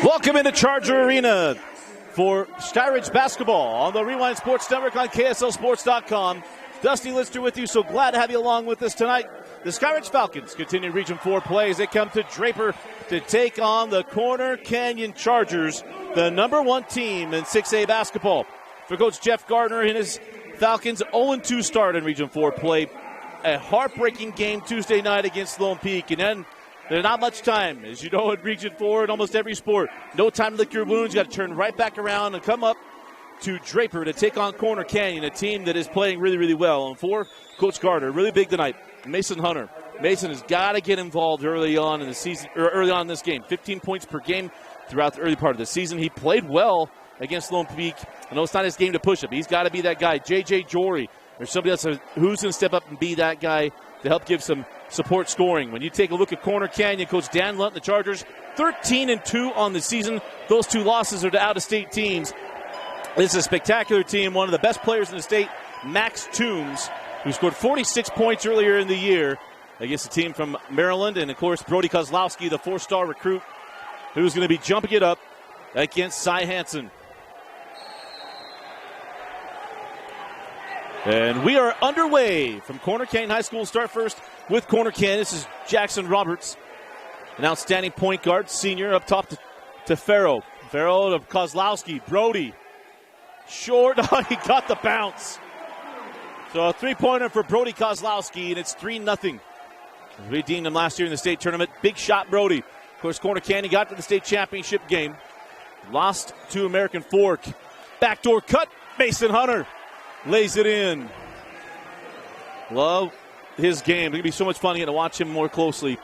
Welcome into Charger Arena for Skyridge basketball on the Rewind Sports Network on KSLSports.com. Dusty Lister with you, so glad to have you along with us tonight. The Skyridge Falcons continue Region 4 play as they come to Draper to take on the Corner Canyon Chargers, the #1 team in 6A basketball. For Coach Jeff Gardner and his Falcons, 0-2 start in Region 4 play. A heartbreaking game Tuesday night against Lone Peak, and then there's not much time. As you know, in Region 4, in almost every sport, no time to lick your wounds. You got to turn right back around and come up to Draper to take on Corner Canyon, a team that is playing really, really well. And for Coach Gardner, really big tonight, Mason Hunter. Mason has got to get involved early on in the season, or early on in this game. 15 points per game throughout the early part of the season. He played well against Lone Peak. I know it's not his game to push him. He's got to be that guy. J.J. Jory, or somebody else who's going to step up and be that guy to help give some support scoring. When you take a look at Corner Canyon, Coach Dan Lunt, the Chargers, 13-2 on the season. Those two losses are to out-of-state teams. This is a spectacular team. One of the best players in the state, Max Toombs, who scored 46 points earlier in the year against a team from Maryland. And, of course, Brody Kozlowski, the 4-star recruit, who's going to be jumping it up against Cy Hansen. And we are underway from Corner Canyon High School. Start first with Corner Canyon. This is Jackson Roberts, an outstanding point guard, senior, up top to Farrow. Farrow to Kozlowski. Brody. Short. Oh, he got the bounce. So a three-pointer for Brody Kozlowski, and it's 3-0. We deemed him last year in the state tournament. Big shot, Brody. Of course, Corner Canyon got to the state championship game. Lost to American Fork. Backdoor cut. Mason Hunter lays it in. Love his game. It's going to be so much fun to get to watch him more closely,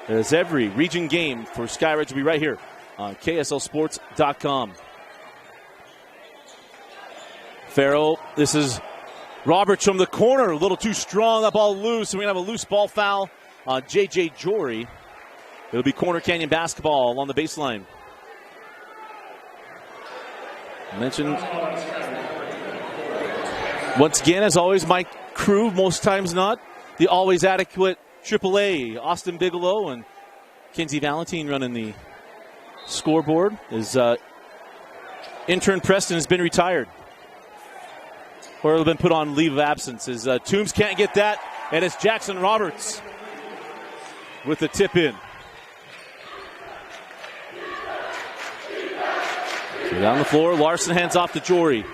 as every region game for Skyridge will be right here on KSLSports.com. Farrell, this is Roberts from the corner. A little too strong. That ball loose. And we're going to have a loose ball foul on J.J. Jory. It'll be Corner Canyon basketball along the baseline. Mentioned once again, as always, my crew, most times not, the always adequate AAA, Austin Bigelow and Kinsey Valentine running the scoreboard. His intern Preston has been retired, or have been put on leave of absence. As Toombs can't get that, and it's Jackson Roberts with the tip in. So down the floor, Larson hands off to Jory.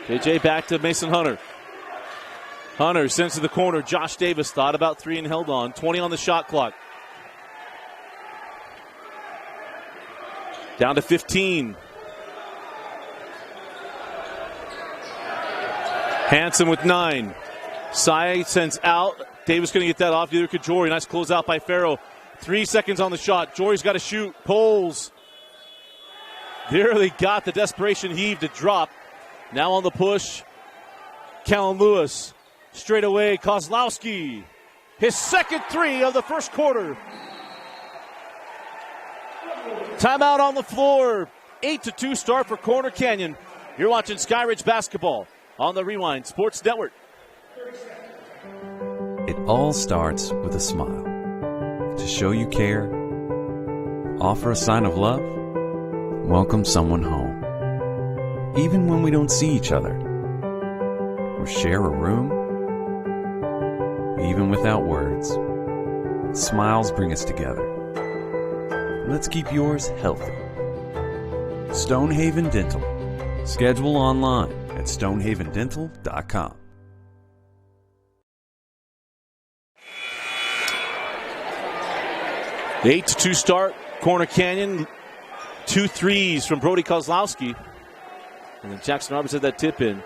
JJ back to Mason Hunter. Hunter sends to the corner. Josh Davis thought about three and held on. 20 on the shot clock. Down to 15. Hansen with 9. Cy sends out. Davis going to get that off. Neither could Jory. Nice close out by Farrow. 3 seconds on the shot. Jory's got to shoot. Pulls. Barely got the desperation heave to drop. Now on the push, Callan Lewis. Straight away, Kozlowski. His second three of the first quarter. Timeout on the floor. 8-2 start for Corner Canyon. You're watching Skyridge basketball on the Rewind Sports Network. It all starts with a smile. To show you care, offer a sign of love, welcome someone home. Even when we don't see each other, or share a room, even without words, smiles bring us together. Let's keep yours healthy. Stonehaven Dental. Schedule online at stonehavendental.com. The 8-2 start, Corner Canyon. 2 threes from Brody Kozlowski. And then Jackson Roberts had that tip in.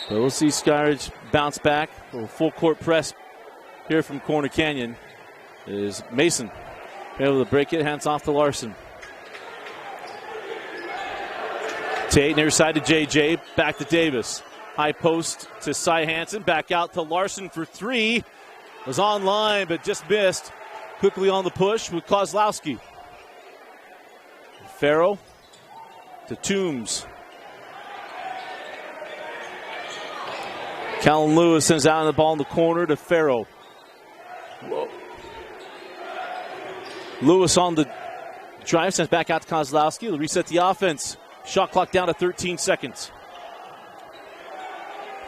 But we'll see Skyridge bounce back. A little full court press here from Corner Canyon is Mason. Able to break it, hands off to Larson. Tate near side to JJ, back to Davis. High post to Cy Hansen, back out to Larson for 3. Was online but just missed. Quickly on the push with Kozlowski. Farrow to Toombs. Callan Lewis sends out the ball in the corner to Farrow. Whoa. Lewis on the drive, sends back out to Kozlowski. They'll reset the offense. Shot clock down to 13 seconds.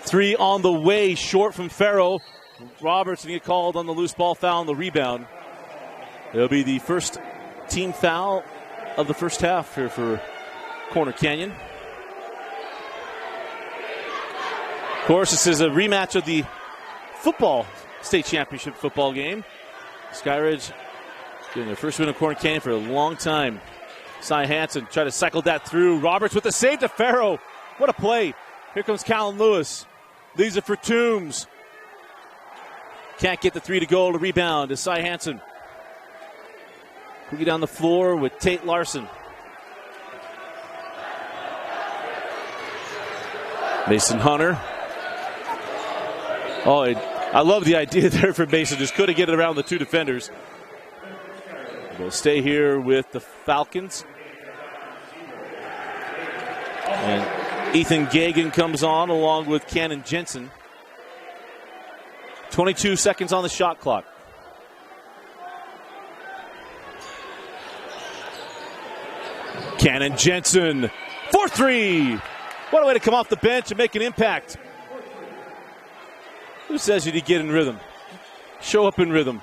3 on the way, short from Farrow. Roberts will get called on the loose ball foul on the rebound. It'll be the first team foul of the first half here for Corner Canyon. Of course, this is a rematch of the football state championship football game. Skyridge getting their first win in Corner Canyon for a long time. Cy Hansen tried to cycle that through. Roberts with the save to Farrow. What a play. Here comes Callan Lewis. Leaves it for Toombs. Can't get the 3 to go. To rebound to Cy Hansen. Quickly down the floor with Tate Larson. Mason Hunter. Oh, I love the idea there for Mason. Just couldn't get it around the 2 defenders. We'll stay here with the Falcons. And Ethan Gagan comes on along with Cannon Jensen. 22 seconds on the shot clock. Cannon Jensen for 3. What a way to come off the bench and make an impact. Who says you to get in rhythm? Show up in rhythm.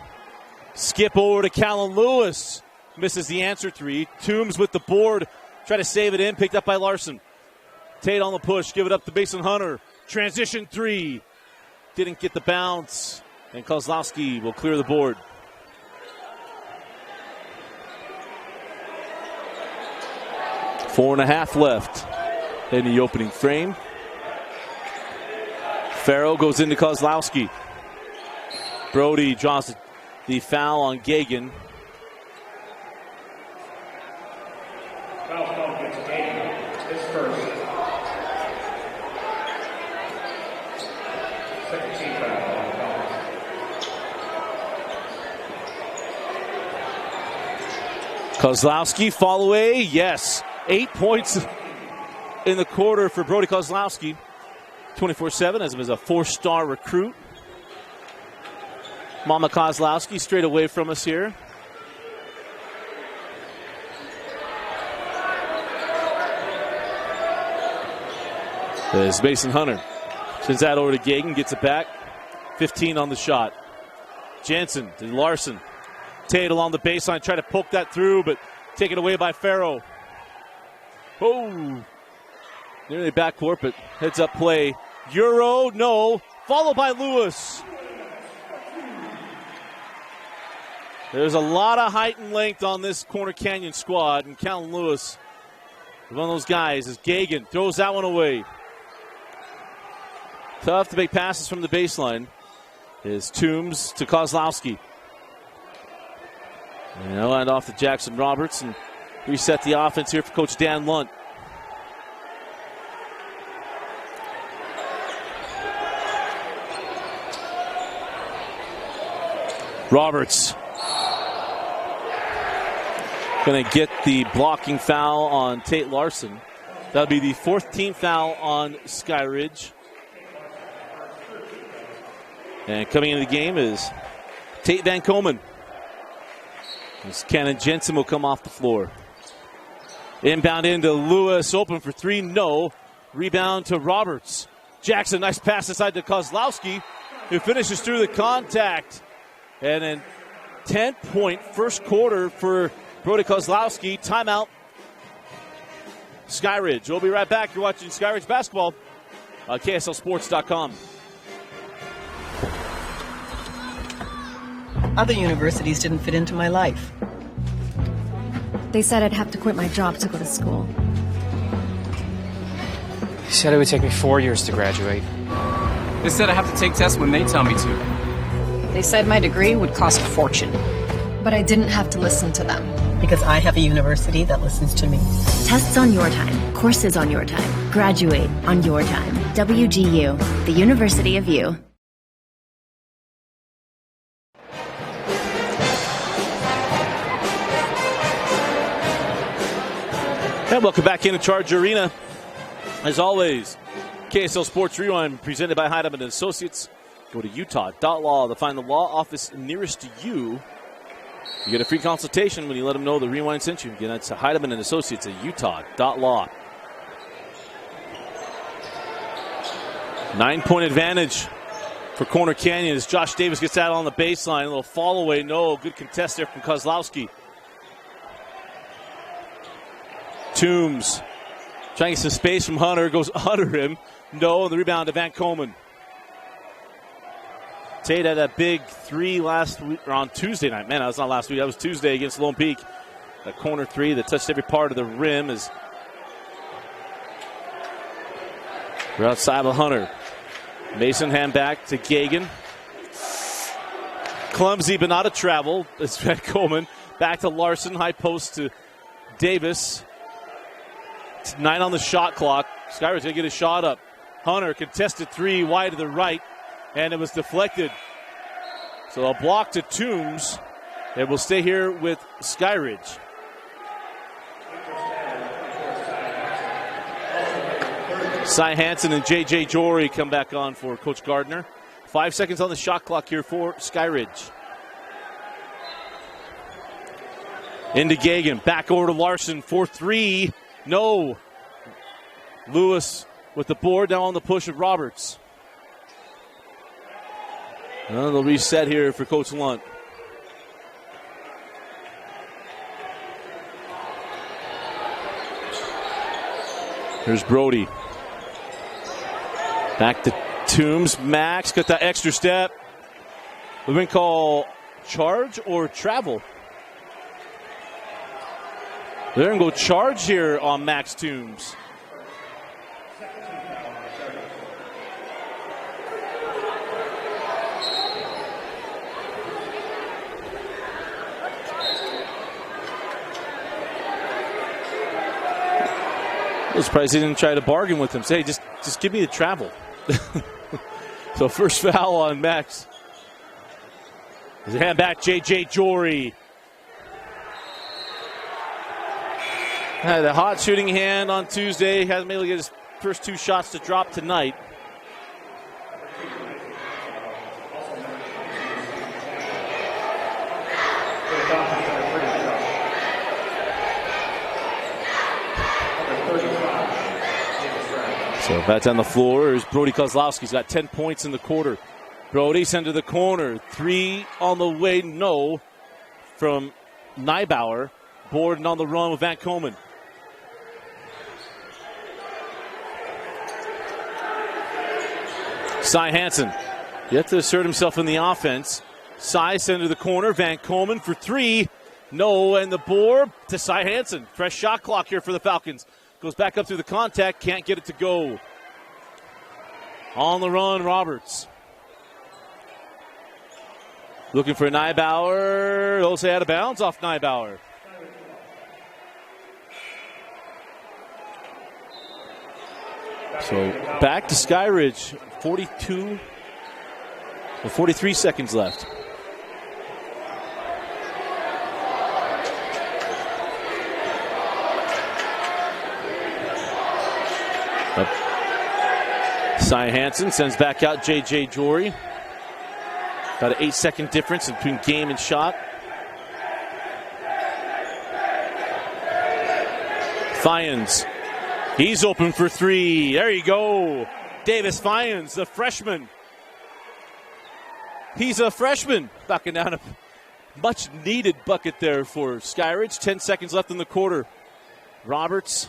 Skip over to Callan Lewis. Misses the answer 3. Toombs with the board. Try to save it in. Picked up by Larson. Tate on the push. Give it up to Mason Hunter. Transition 3. Didn't get the bounce. And Kozlowski will clear the board. Four and a half left in the opening frame. Farrow goes into Kozlowski. Brody draws the foul on Gagan. Foul against Gagan. His first. Second team foul on Falcons. Kozlowski, fall away. Yes. 8 points in the quarter for Brody Kozlowski. 24/7 as him as a 4-star recruit. Mama Kozlowski straight away from us here. There's Mason Hunter. Sends that over to Gagan, gets it back. 15 on the shot. Jensen to Larson. Tate along the baseline, try to poke that through, but taken away by Farrow. Oh, nearly backcourt, but heads up play. Euro, no. Followed by Lewis. There's a lot of height and length on this Corner Canyon squad, and Callan Lewis, one of those guys, as Gagan throws that one away. Tough to make passes from the baseline. Is Toombs to Kozlowski. And they'll hand off to Jackson Roberts and reset the offense here for Coach Dan Lunt. Roberts going to get the blocking foul on Tate Larson. That'll be the 4th team foul on Skyridge. And coming into the game is Tate Van Komen. Cannon Jensen will come off the floor. Inbound into Lewis, open for 3, no. Rebound to Roberts. Jackson, nice pass inside to Kozlowski, who finishes through the contact. And then 10-point first quarter for Brody Kozlowski. Timeout. Skyridge. We'll be right back. You're watching Skyridge basketball on KSLSports.com. Other universities didn't fit into my life. They said I'd have to quit my job to go to school. They said it would take me 4 years to graduate. They said I have to take tests when they tell me to. They said my degree would cost a fortune. But I didn't have to listen to them. Because I have a university that listens to me. Tests on your time. Courses on your time. Graduate on your time. WGU, the University of You. And welcome back into Charger Arena. As always, KSL Sports Rewind presented by Heidemann & Associates. Go to utah.law to find the law office nearest to you. You get a free consultation when you let them know the Rewind sent you. Again, that's Heidemann and Associates at Utah.law. 9-point advantage for Corner Canyon as Josh Davis gets out on the baseline. A little fall away. No, good contest there from Kozlowski. Toombs trying to get some space from Hunter. Goes under him. No, and the rebound to Van Komen. Tate had a big three last week, or on Tuesday night. Man, that was not last week. That was Tuesday against Lone Peak. That corner three that touched every part of the rim is. We're outside of Hunter. Mason hand back to Gagan. Clumsy but not a travel. It's Van Komen. Back to Larson. High post to Davis. It's 9 on the shot clock. Skyridge going to get a shot up. Hunter contested three wide to the right. And it was deflected. So a block to Toombs. And we'll stay here with Skyridge. Cy Hansen and J.J. Jory come back on for Coach Gardner. 5 seconds on the shot clock here for Skyridge. Into Gagan. Back over to Larson for three. No. Lewis with the board down on the push of Roberts. Well, they'll reset here for Coach Lunt. Here's Brody. Back to Toombs. Max got that extra step. We've been called charge or travel. They're going to go charge here on Max Toombs. I was surprised he didn't try to bargain with him. Say, hey, just give me the travel. So first foul on Max. There's a hand back, J.J. Jory. Had a hot shooting hand on Tuesday. Hasn't been able to get his first two shots to drop tonight. So back on the floor is Brody Kozlowski. He's got 10 points in the quarter. Brody sent to the corner. Three on the way, no, from Neibauer. Board and on the run with Van Komen. Cy Hansen yet to assert himself in the offense. Cy sent to the corner. Van Komen for three. No, and the board to Cy Hansen. Fresh shot clock here for the Falcons. Goes back up through the contact. Can't get it to go. On the run, Roberts. Looking for Neibauer. They'll say out of bounds off Neibauer. So back to Skyridge. 43 seconds left. Cy Hansen sends back out J.J. Jory. About an 8-second difference between game and shot. Fyans. He's open for three. There you go. Davis Fyans, the freshman. He's a freshman. Knocking down a much-needed bucket there for Skyridge. 10 seconds left in the quarter. Roberts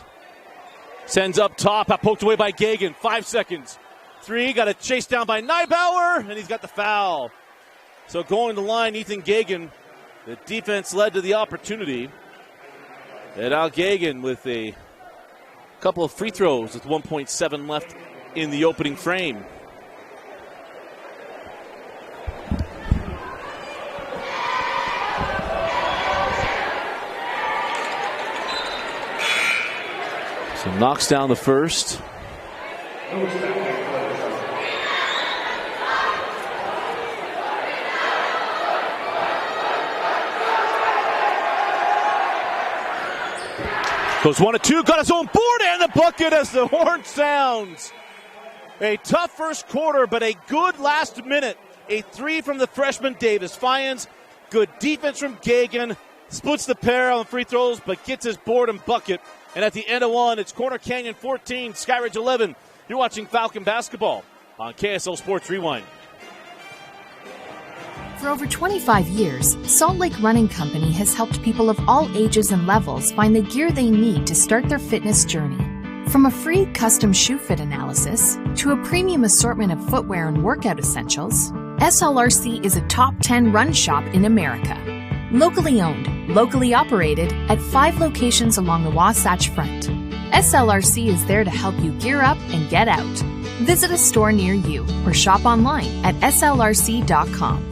sends up top. Poked away by Gagan. 5 seconds. Three. Got a chase down by Neibauer. And he's got the foul. So going to the line, Ethan Gagan. The defense led to the opportunity. And Al Gagan with a couple of free throws with 1.7 left in the opening frame. So knocks down the first. Goes 1-2, got his own board and the bucket as the horn sounds. A tough first quarter, but a good last minute. A three from the freshman Davis Fyans. Good defense from Gagan. Splits the pair on free throws, but gets his board and bucket. And at the end of one, it's Corner Canyon 14, Skyridge 11. You're watching Falcon basketball on KSL Sports Rewind. For over 25 years, Salt Lake Running Company has helped people of all ages and levels find the gear they need to start their fitness journey. From a free custom shoe fit analysis to a premium assortment of footwear and workout essentials, SLRC is a top 10 run shop in America. Locally owned, locally operated at 5 locations along the Wasatch Front. SLRC is there to help you gear up and get out. Visit a store near you or shop online at slrc.com.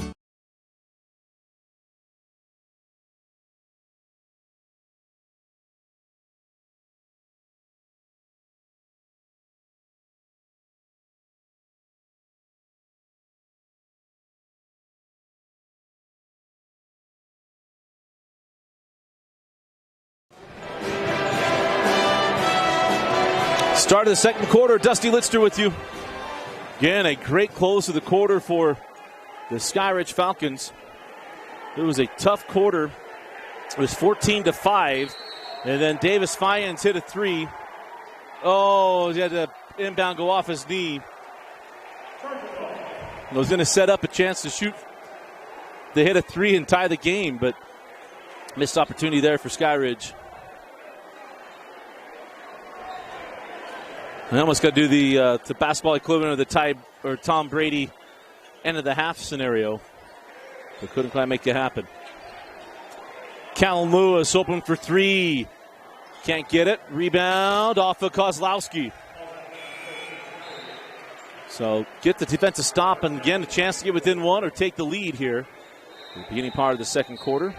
Start of the second quarter, Dusty Litster with you. Again, a great close to the quarter for the Skyridge Falcons. It was a tough quarter. It was 14-5, and then Davis Fyans hit a three. Oh, he had to inbound go off his knee. He was going to set up a chance to shoot. They hit a three and tie the game, but missed opportunity there for Skyridge. I almost got to do the basketball equivalent of the Ty or Tom Brady end of the half scenario, but couldn't quite make it happen. Callum Lewis open for three. Can't get it. Rebound off of Kozlowski. So get the defensive stop, and again, a chance to get within one or take the lead here at the beginning part of the second quarter.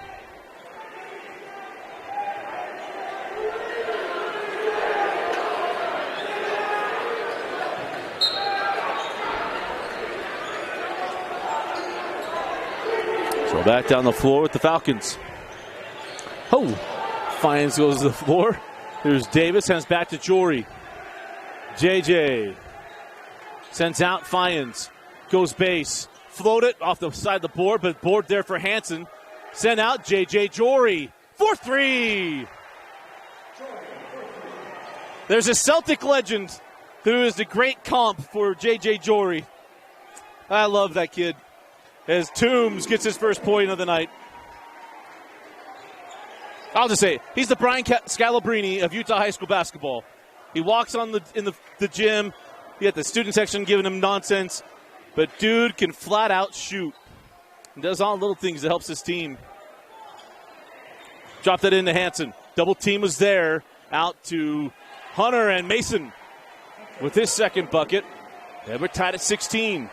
So back down the floor with the Falcons. Oh, Fyans goes to the floor. There's Davis, hands back to Jory. JJ sends out Fyans. Goes base. Float it off the side of the board, but board there for Hansen. Send out JJ Jory. 4-3. There's a Celtic legend who is the great comp for JJ Jory. I love that kid. As Toombs gets his first point of the night. I'll just say, he's the Brian Scalabrine of Utah high school basketball. He walks on in the gym. You got the student section giving him nonsense. But dude can flat out shoot. He does all the little things that helps his team. Drop that into Hansen. Double team was there. Out to Hunter and Mason with his second bucket. And we're tied at 16.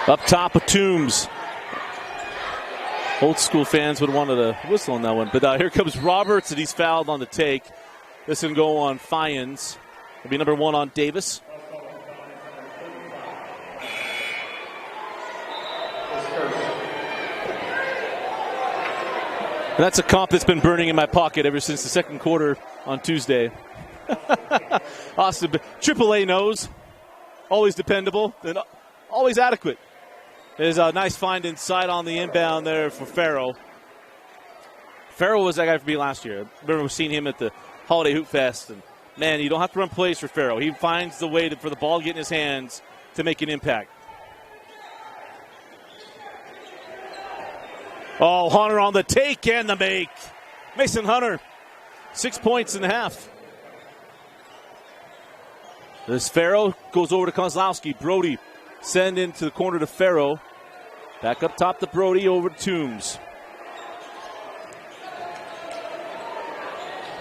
Up top of Toombs. Old school fans would have wanted a whistle on that one. But here comes Roberts, and he's fouled on the take. This can go on Fyans. It'll be number one on Davis. And that's a comp that's been burning in my pocket ever since the second quarter on Tuesday. Austin, AAA knows. Always dependable and always adequate. There's a nice find inside on the inbound there for Farrell. Farrell was that guy for me last year. I remember seeing him at the Holiday Hoop Fest. And man, you don't have to run plays for Farrell. He finds the way for the ball to get in his hands to make an impact. Oh, Hunter on the take and the make. Mason Hunter, 6 points and a half. This Farrell goes over to Kozlowski. Brody send into the corner to Farrell. Back up top to Brody, over to Toombs.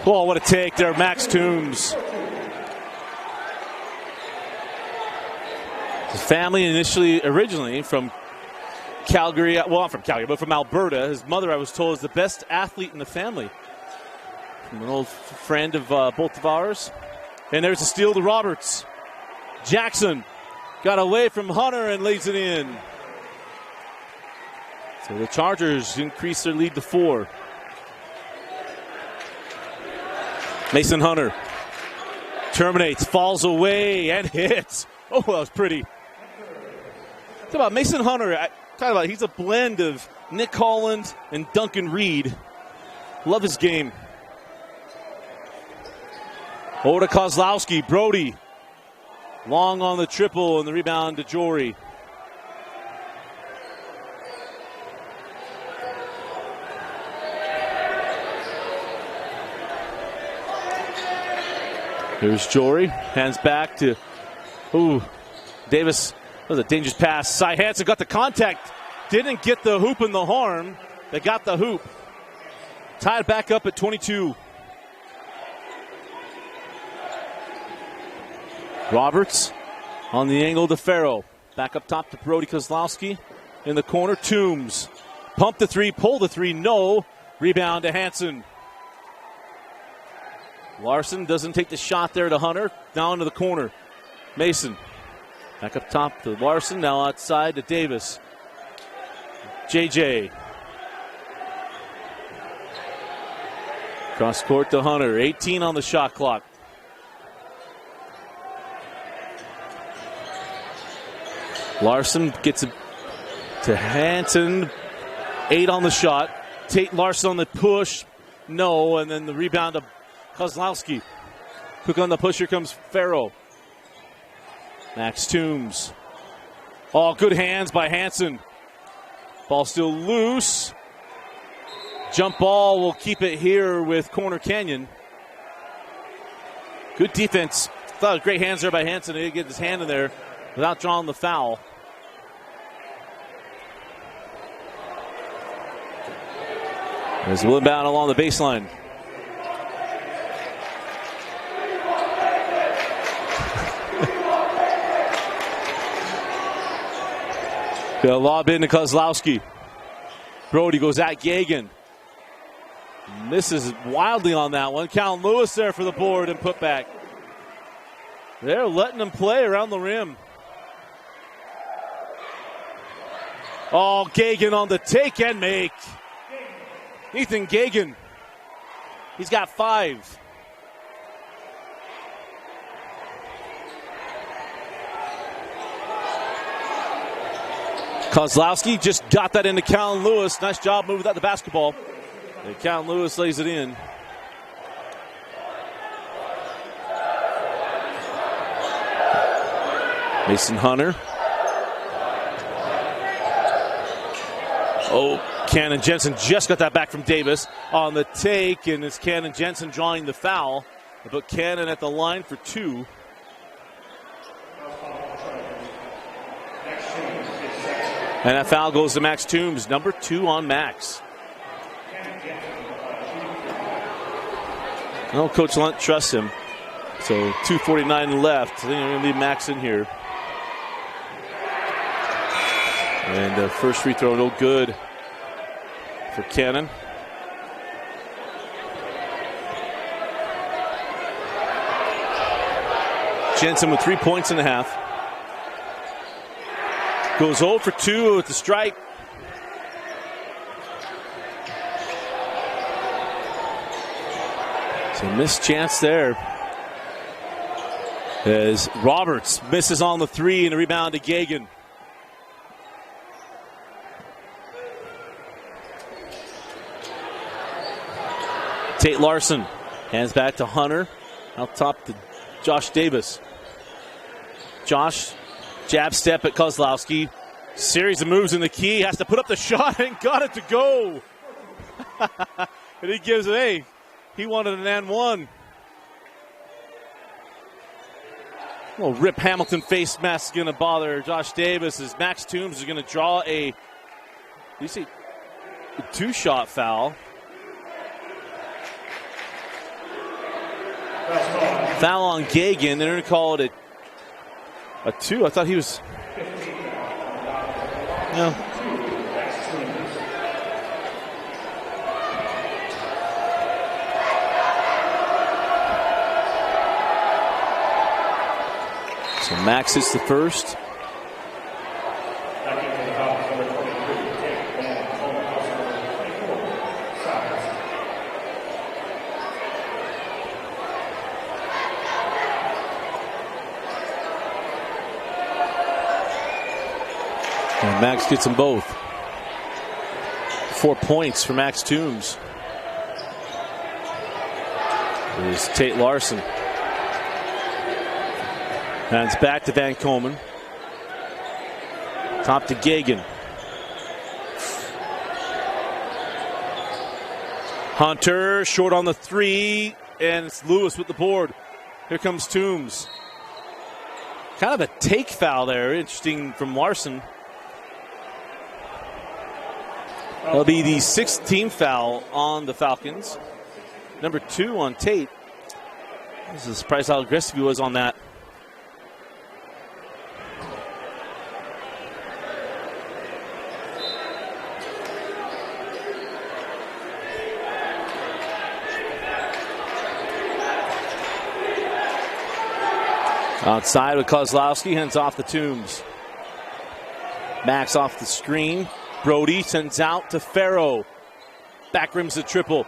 Oh, what a take there, Max Toombs. His family originally from Calgary, well, not from Calgary, but from Alberta. His mother, I was told, is the best athlete in the family. From an old friend of both of ours. And there's a steal to Roberts. Jackson got away from Hunter and lays it in. So the Chargers increase their lead to 4. Mason Hunter Terminates, falls away, and hits. Oh, that was pretty. Talk about Mason Hunter. He's a blend of Nick Holland and Duncan Reed. Love his game. Over to Kozlowski. Brody. Long on the triple, and the rebound to Jory. Here's Jory. Hands back to Davis. That was a dangerous pass. Cy Hansen got the contact. Didn't get the hoop in the horn. They got the hoop. Tied back up at 22. Roberts on the angle to Farrow. Back up top to Brody Kozlowski. In the corner, Toombs. Pump the three, pull the three, no. Rebound to Hansen. Larson doesn't take the shot there to Hunter. Now into the corner. Mason. Back up top to Larson. Now outside to Davis. JJ. Cross court to Hunter. 18 on the shot clock. Larson gets it to Hansen. 8 on the shot. Tate Larson on the push. No. And then the rebound to Kozlowski. Quick on the push. Here comes Farrow. Max Toombs. Oh, good hands by Hansen. Ball still loose. Jump ball will keep it here with Corner Canyon. Good defense. Thought it was great hands there by Hansen. He didn't get his hand in there without drawing the foul. There's a inbound along the baseline. Got a lob in to Kozlowski. Brody goes at Gagan. Misses wildly on that one. Callan Lewis there for the board and put back. They're letting him play around the rim. Oh, Gagan on the take and make. Ethan Gagan. He's got 5. Kozlowski just got that into Callan Lewis. Nice job moving without the basketball. And Callan Lewis lays it in. Mason Hunter. Oh, Cannon Jensen just got that back from Davis on the take, and it's Cannon Jensen drawing the foul. But Cannon at the line for 2. And that foul goes to Max Toombs, number 2 on Max. Well, Coach Lunt trusts him. So 2:49 left. I think I'm going to leave Max in here. And the first free throw, no good for Cannon. Jensen with 3 points and a half. Goes 0 for 2 with the strike. So missed chance there. As Roberts misses on the 3 and a rebound to Gagan. Tate Larson hands back to Hunter. Out top to Josh Davis. Josh, jab step at Kozlowski. Series of moves in the key. Has to put up the shot and got it to go. And he gives it, he wanted an and one. Well, Rip Hamilton face mask is going to bother Josh Davis as Max Toombs is going to draw a 2-shot foul. Foul on Gagan. They're going to call it a 2. I thought he was. No. So Max hits the first. And Max gets them both. 4 points for Max Toombs. There's Tate Larson. And it's back to Van Komen. Top to Gagan. Hunter short on the 3, and it's Lewis with the board. Here comes Toombs. Kind of a take foul there. Interesting from Larson. That'll be the 6th team foul on the Falcons. Number 2 on Tate. I was surprised how aggressive he was on that. Outside with Kozlowski, hands off the Toombs. Max off the screen. Brody sends out to Farrow. Back rims the triple.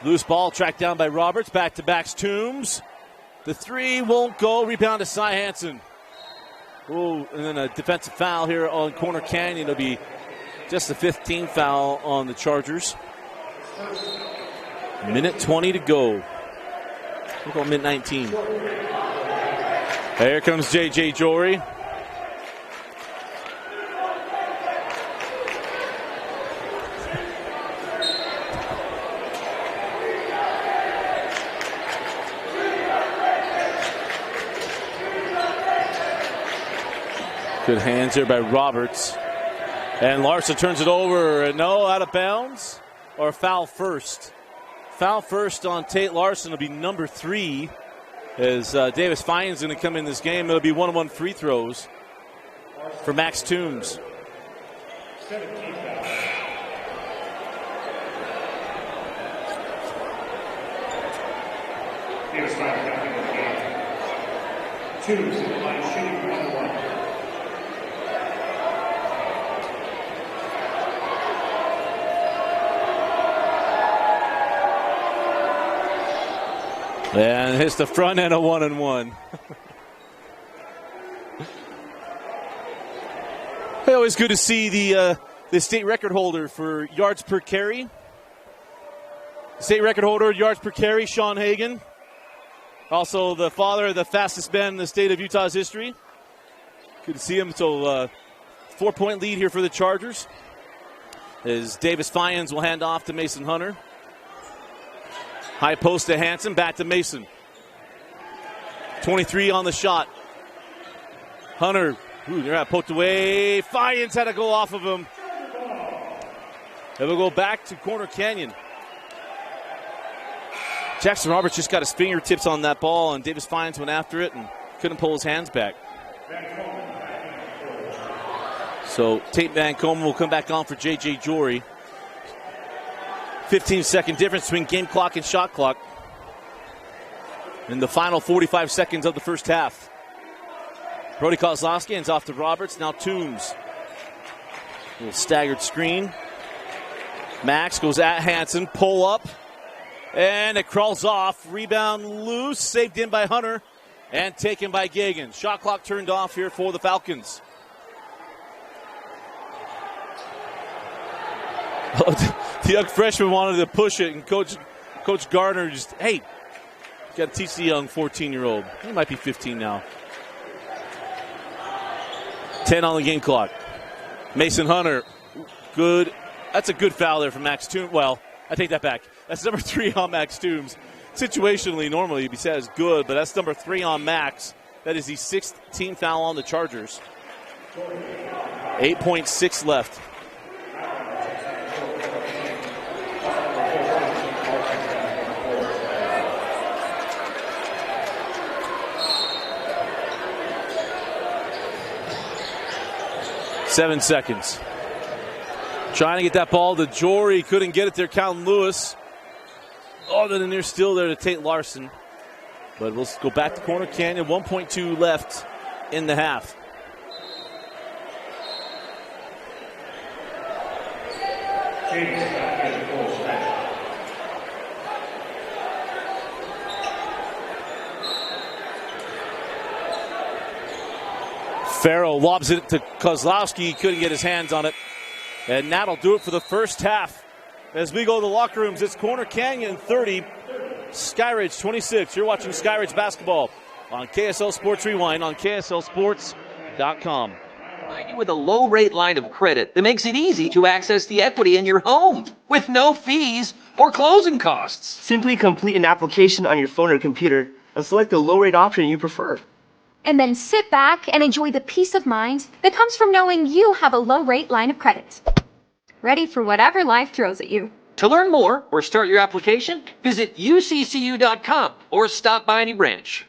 Loose ball tracked down by Roberts. Back to Max Toombs. The 3 won't go. Rebound to Cy Hansen. Oh, and then a defensive foul here on Corner Canyon. It'll be just the 15th foul on the Chargers. Minute 20 to go. We'll go minute 19. Here comes J.J. Jory. Good hands here by Roberts. And Larson turns it over. No, out of bounds. Or foul first. Foul first on Tate Larson will be number 3. As Davis Fine's going to come in this game. It'll be 1-on-1 free throws for Max Toombs. Davis Fine back in the game. Toombs in the line shooting 1-1. And hits the front end of 1-and-1. Hey, always good to see the state record holder for yards per carry. State record holder, yards per carry, Sean Hagan. Also the father of the fastest man in the state of Utah's history. Good to see him. So 4-point lead here for the Chargers. As Davis Fiennes will hand off to Mason Hunter. High post to Hansen, back to Mason. 23 on the shot. Hunter, they're not poked away. Fiennes had to go off of him. It will go back to Corner Canyon. Jackson Roberts just got his fingertips on that ball, and Davis Fiennes went after it and couldn't pull his hands back. So Tate Van Komen will come back on for J.J. Jory. 15-second difference between game clock and shot clock in the final 45 seconds of the first half. Brody Kozlowski hands off to Roberts. Now Toombs. A little staggered screen. Max goes at Hansen. Pull up. And it crawls off. Rebound loose. Saved in by Hunter. And taken by Gagan. Shot clock turned off here for the Falcons. The young freshman wanted to push it, and Coach Gardner just, hey, you got to teach the young 14-year-old. He might be 15 now. 10 on the game clock. Mason Hunter, good. That's a good foul there from Max Toombs. Well, I take that back. That's number 3 on Max Toombs. Situationally, normally you'd be said as good, but that's number 3 on Max. That is the 6th team foul on the Chargers. 8.6 left. Seven seconds. Trying to get that ball to Jory. Couldn't get it there. Calvin Lewis. Oh, then they're still there to Tate Larson. But we'll go back to Corner Canyon. 1.2 left in the half. Farrell lobs it to Kozlowski. He couldn't get his hands on it. And that'll do it for the first half. As we go to the locker rooms, it's Corner Canyon 30, Skyridge 26. You're watching Skyridge basketball on KSL Sports Rewind on KSLSports.com. With a low-rate line of credit that makes it easy to access the equity in your home with no fees or closing costs. Simply complete an application on your phone or computer and select the low-rate option you prefer. And then sit back and enjoy the peace of mind that comes from knowing you have a low-rate line of credit. Ready for whatever life throws at you. To learn more or start your application, visit uccu.com or stop by any branch.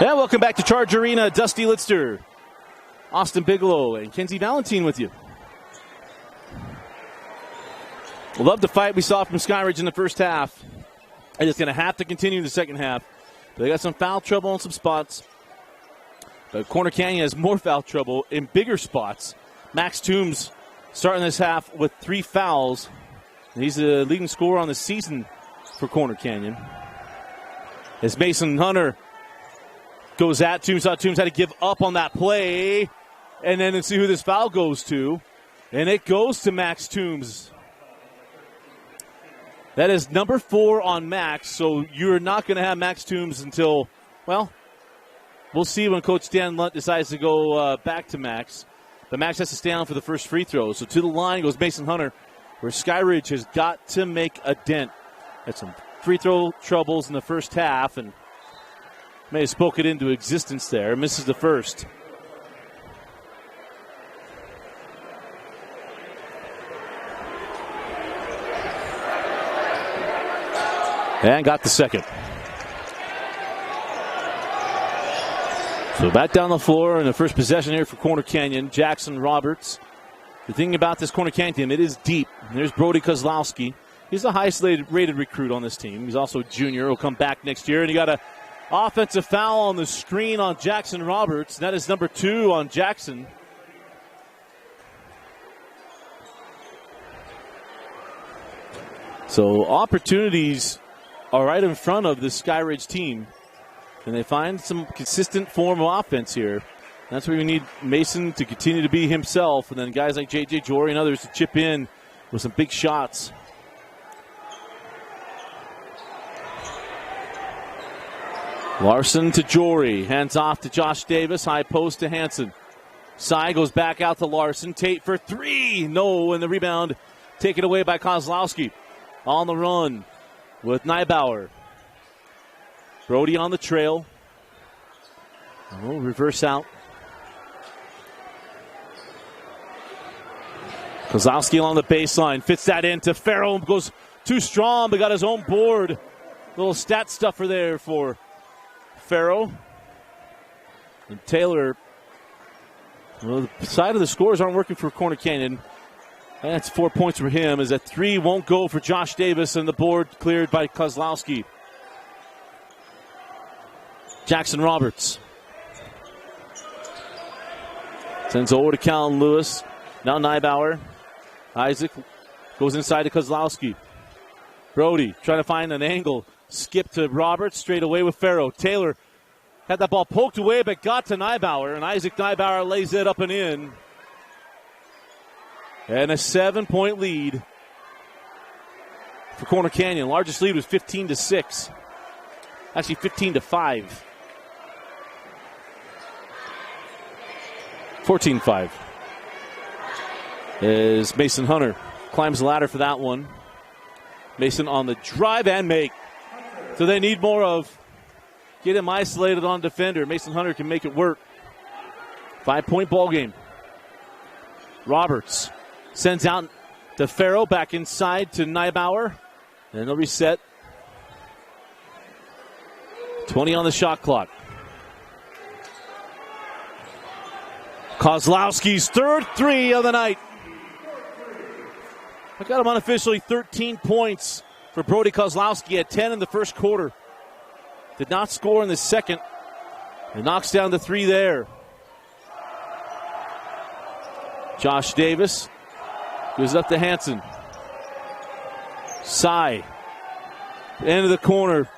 Yeah, welcome back to Charge Arena. Dusty Litster, Austin Bigelow, and Kenzie Valentine with you. Love the fight we saw from Skyridge in the first half. And it's going to have to continue in the second half. They got some foul trouble in some spots. But Corner Canyon has more foul trouble in bigger spots. Max Toombs starting this half with 3 fouls. And he's the leading scorer on the season for Corner Canyon. As Mason Hunter goes at Toombs. Toombs had to give up on that play. And then let's see who this foul goes to. And it goes to Max Toombs. That is number 4 on Max, so you're not going to have Max Toombs until, well, we'll see when Coach Dan Lunt decides to go back to Max. But Max has to stay on for the first free throw. So to the line goes Mason Hunter, where Skyridge has got to make a dent. Had some free throw troubles in the first half, and may have spoke it into existence there. Misses the first. And got the second. So back down the floor in the first possession here for Corner Canyon. Jackson Roberts. The thing about this Corner Canyon team, it is deep. There's Brody Kozlowski. He's the highest rated recruit on this team. He's also a junior. He'll come back next year. And he got an offensive foul on the screen on Jackson Roberts. That is number 2 on Jackson. So opportunities are right in front of the Skyridge team. And they find some consistent form of offense here. That's where we need Mason to continue to be himself. And then guys like J.J. Jory and others to chip in with some big shots. Larson to Jory. Hands off to Josh Davis. High post to Hansen. Sy goes back out to Larson. Tate for 3. No, and the rebound taken away by Kozlowski. On the run with Neibauer. Brody on the trail. Oh, reverse out. Kozlowski along the baseline. Fits that into Farrell. Goes too strong, but got his own board. Little stat stuffer there for Farrell. And Taylor. Well, the side of the scores aren't working for Corner Canyon. That's 4 points for him, as that 3 won't go for Josh Davis, and the board cleared by Kozlowski. Jackson Roberts. Sends over to Callan Lewis. Now Neibauer. Isaac goes inside to Kozlowski. Brody trying to find an angle. Skip to Roberts, straight away with Farrow. Taylor had that ball poked away, but got to Neibauer, and Isaac Neibauer lays it up and in. And a 7-point lead for Corner Canyon. Largest lead was 15-6. Actually 15-5. 14-5. As Mason Hunter climbs the ladder for that one. Mason on the drive and make. So they need more of. Get him isolated on defender. Mason Hunter can make it work. 5-point ball game. Roberts sends out to Farrow, back inside to Neibauer. And they'll reset. 20 on the shot clock. Kozlowski's third 3 of the night. I got him unofficially 13 points for Brody Kozlowski at 10 in the first quarter. Did not score in the second. And knocks down the 3 there. Josh Davis goes up to Hansen. Sy. End of the corner.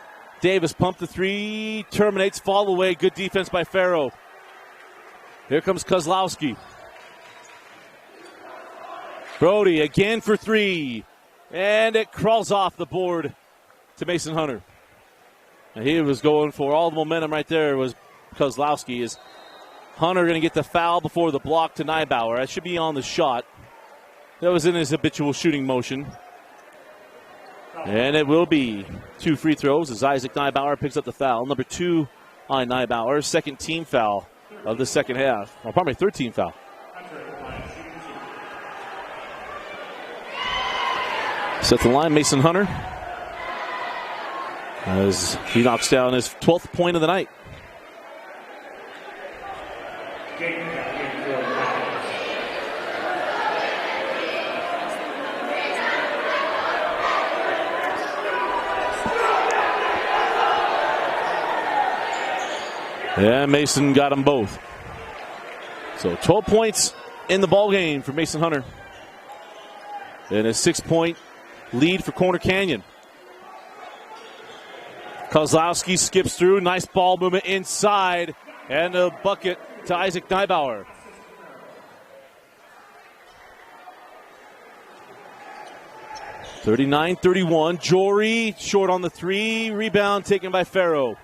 Davis pumped the 3. Terminates. Fall away. Good defense by Farrow. Here comes Kozlowski. Brody again for 3. And it crawls off the board to Mason Hunter. And he was going for all the momentum right there was Kozlowski. Is Hunter going to get the foul before the block to Neibauer? That should be on the shot. That was in his habitual shooting motion. And it will be 2 free throws as Isaac Neibauer picks up the foul. Number 2 on Neibauer. Second team foul of the second half. Well, probably third team foul. Set the line, Mason Hunter. As he knocks down his 12th point of the night. Yeah, Mason got them both. So 12 points in the ball game for Mason Hunter. And a 6-point lead for Corner Canyon. Kozlowski skips through. Nice ball movement inside. And a bucket to Isaac Neibauer. (39-31). Jory short on the 3. Rebound taken by Farrow.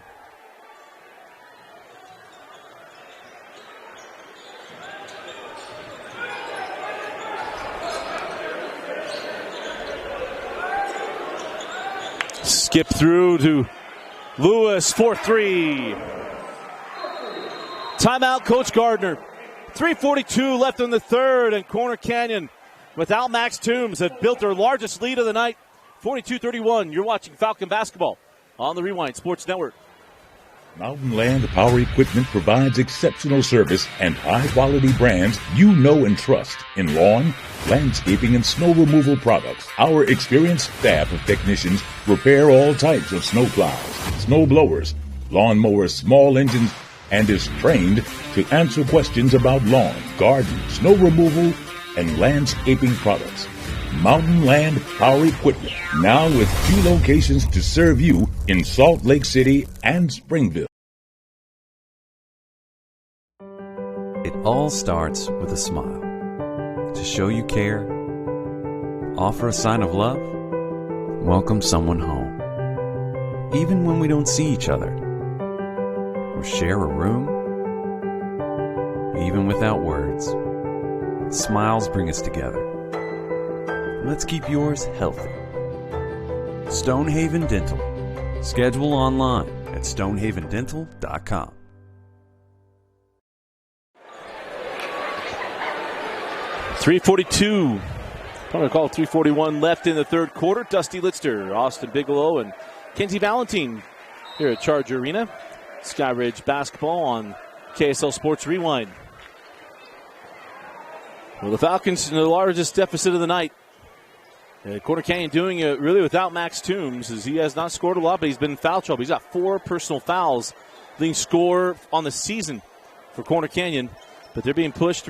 Skip through to Lewis for 3. Timeout, Coach Gardner. 3:42 left in the third, and Corner Canyon, without Max Toombs, had built their largest lead of the night, 42-31. You're watching Falcon basketball on the Rewind Sports Network. Mountain Land Power Equipment provides exceptional service and high-quality brands you know and trust in lawn, landscaping, and snow removal products. Our experienced staff of technicians repair all types of snow plows, snow blowers, lawn mowers, small engines, and is trained to answer questions about lawn, garden, snow removal, and landscaping products. Mountain Land Power Equipment, now with 2 locations to serve you in Salt Lake City and Springville. It all starts with a smile. To show you care, offer a sign of love, welcome someone home. Even when we don't see each other, or share a room, even without words, smiles bring us together. Let's keep yours healthy. Stonehaven Dental. Schedule online at stonehavendental.com. .342, probably call 3:41 left in the third quarter. Dusty Litster, Austin Bigelow, and Kenzie Valentine here at Charger Arena. Skyridge basketball on KSL Sports Rewind. Well, the Falcons in the largest deficit of the night. Corner Canyon doing it really without Max Toombs, as he has not scored a lot, but he's been in foul trouble. He's got 4 personal fouls, leading scorer on the season for Corner Canyon. But they're being pushed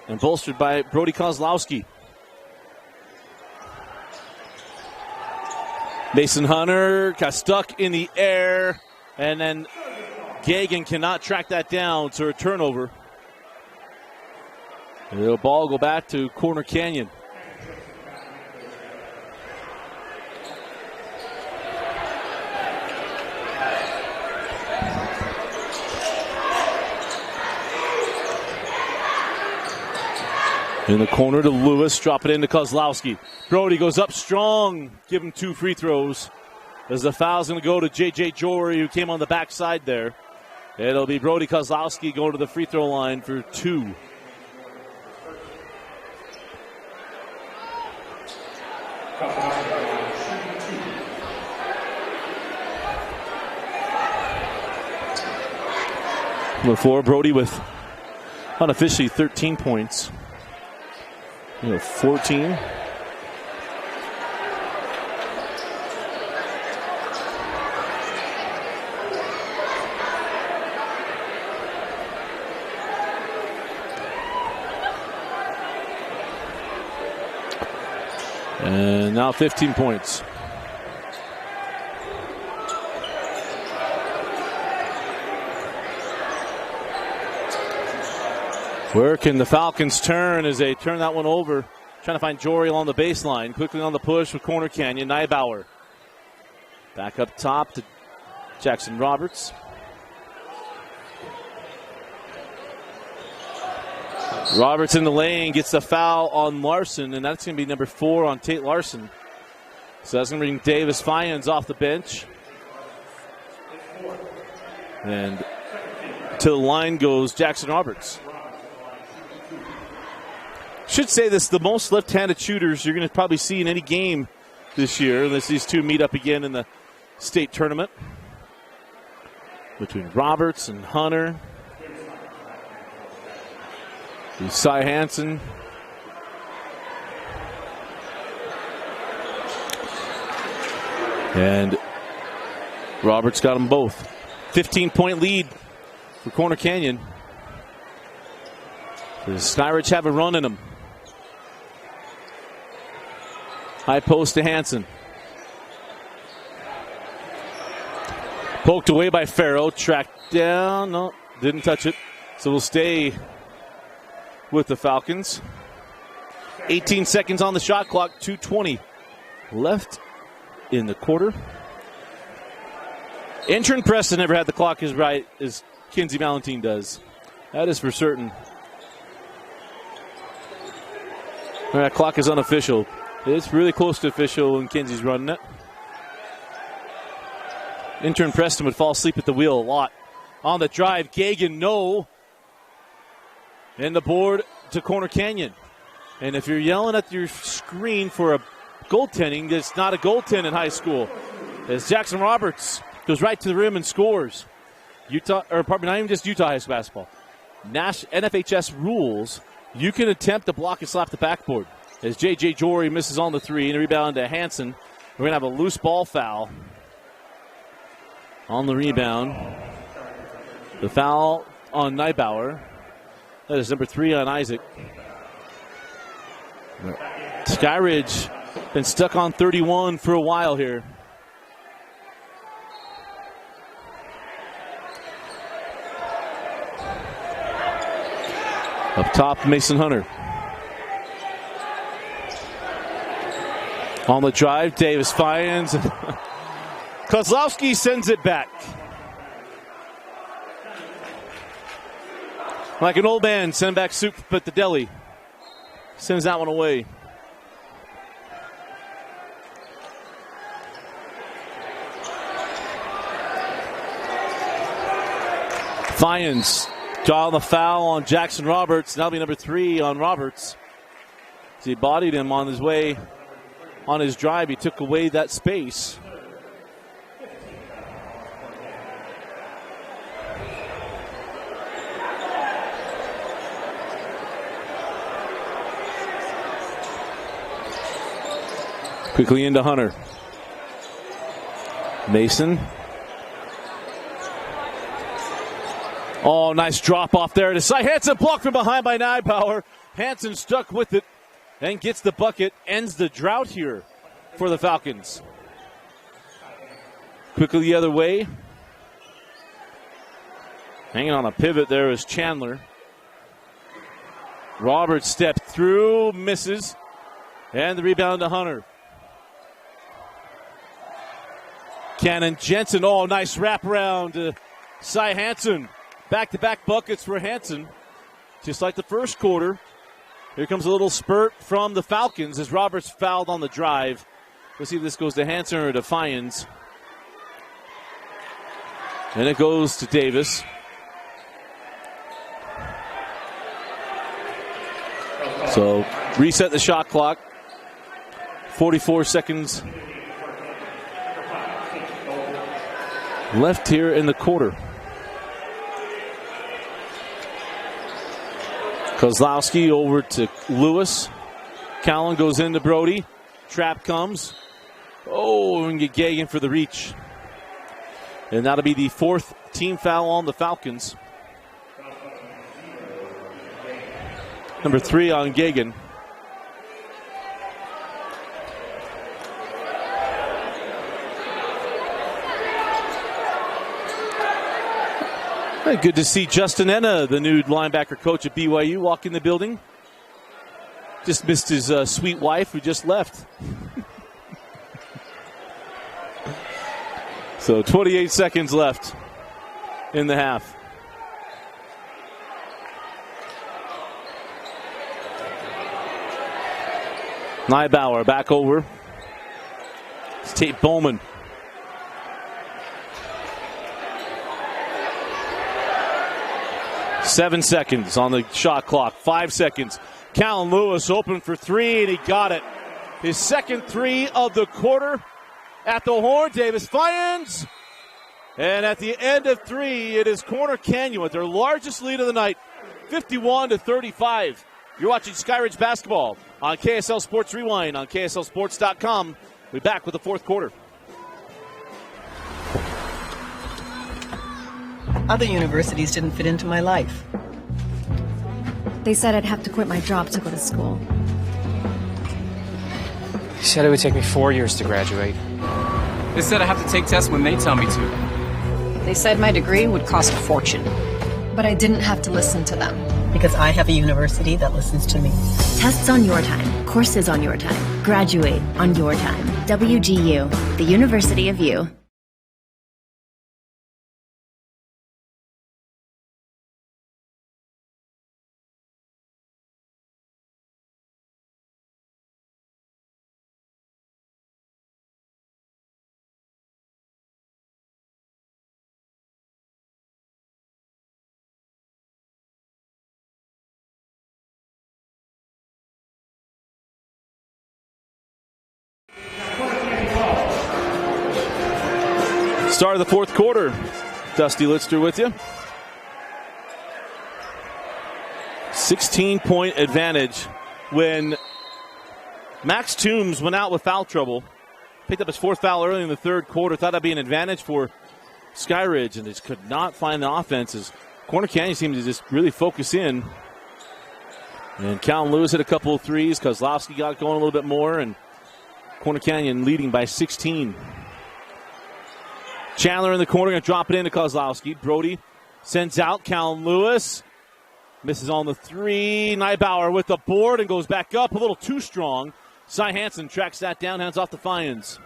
and bolstered by Brody Kozlowski. Mason Hunter got stuck in the air, and then Gagan cannot track that down to a turnover. And the ball go back to Corner Canyon. In the corner to Lewis, drop it into Kozlowski. Brody goes up strong, give him 2 free throws. As the foul's going to go to J.J. Jory, who came on the backside there. It'll be Brody Kozlowski going to the free throw line for 2. Before Brody with unofficially 13 points. 14. And now 15 points. Where can the Falcons turn as they turn that one over? Trying to find Jory along the baseline. Quickly on the push with Corner Canyon. Neibauer. Back up top to Jackson Roberts. Roberts in the lane gets the foul on Larson, and that's going to be number 4 on Tate Larson. So that's going to bring Davis Fyans off the bench. And to the line goes Jackson Roberts. Should say this, the most left-handed shooters you're going to probably see in any game this year, unless these two meet up again in the state tournament. Between Roberts and Hunter. Cy Hansen. And Roberts got them both. 15-point lead for Corner Canyon. Does Skyridge have a run in them? High post to Hansen. Poked away by Farrow. Tracked down. No, didn't touch it. So we'll stay with the Falcons. 18 seconds on the shot clock. 2:20 left in the quarter. Intern Preston never had the clock as right as Kinsey Valentine does. That is for certain. That clock is unofficial. It's really close to official when Kinsey's running it. Intern Preston would fall asleep at the wheel a lot. On the drive, Gagan, no. And the board to Corner Canyon. And if you're yelling at your screen for a goaltending, it's not a goaltend in high school. As Jackson Roberts goes right to the rim and scores. Not even just Utah high school basketball. NFHS rules, you can attempt to block and slap the backboard. As J.J. Jory misses on the three and the rebound to Hansen. We're going to have a loose ball foul on the rebound. The foul on Neibauer. That is number 3 on Isaac. Skyridge been stuck on 31 for a while here. Up top, Mason Hunter. On the drive, Davis finds. Kozlowski sends it back. Like an old man, send back soup at the deli. Sends that one away. Fiennes draw the foul on Jackson Roberts. That'll be number 3 on Roberts. He bodied him on his way, on his drive. He took away that space. Quickly into Hunter. Mason. Oh, nice drop off there to Cy Hansen, blocked from behind by Neibauer. Hansen stuck with it and gets the bucket. Ends the drought here for the Falcons. Quickly the other way. Hanging on a pivot there is Chandler. Roberts stepped through, misses. And the rebound to Hunter. Cannon Jensen, oh, nice wraparound to Cy Hansen. Back-to-back buckets for Hansen. Just like the first quarter. Here comes a little spurt from the Falcons as Roberts fouled on the drive. Let's see if this goes to Hansen or to Fiennes. And it goes to Davis. So reset the shot clock. 44 seconds left here in the quarter. Kozlowski over to Lewis. Callan goes into Brody. Trap comes. Oh, and get Gagan for the reach. And that'll be the 4th team foul on the Falcons. Number 3 on Gagan. Good to see Justin Enna, the new linebacker coach at BYU, walk in the building. Just missed his sweet wife who just left. So 28 seconds left in the half. Neibauer back over. It's Tate Bowman. Seven seconds on the shot clock. 5 seconds. Callan Lewis open for 3, and he got it. His second 3 of the quarter. At the horn, Davis Fiennes. And at the end of 3, it is Corner Canyon with their largest lead of the night. 51-35. You're watching Skyridge basketball on KSL Sports Rewind on KSLSports.com. We'll be back with the fourth quarter. Other universities didn't fit into my life. They said I'd have to quit my job to go to school. They said it would take me 4 years to graduate. They said I have to take tests when they tell me to. They said my degree would cost a fortune. But I didn't have to listen to them. Because I have a university that listens to me. Tests on your time. Courses on your time. Graduate on your time. WGU, the University of You. Start of the fourth quarter. Dusty Lister with you. 16-point advantage when Max Toombs went out with foul trouble. Picked up his fourth foul early in the third quarter. Thought that'd be an advantage for Skyridge, and just could not find the offense as Corner Canyon seemed to just really focus in. And Calvin Lewis hit a couple of threes. Kozlowski got going a little bit more, and Corner Canyon leading by 16. Chandler in the corner, going to drop it into Kozlowski. Brody sends out Calvin Lewis. Misses on the three. Neibauer with the board and goes back up a little too strong. Cy Hansen tracks that down, hands off to Fyans.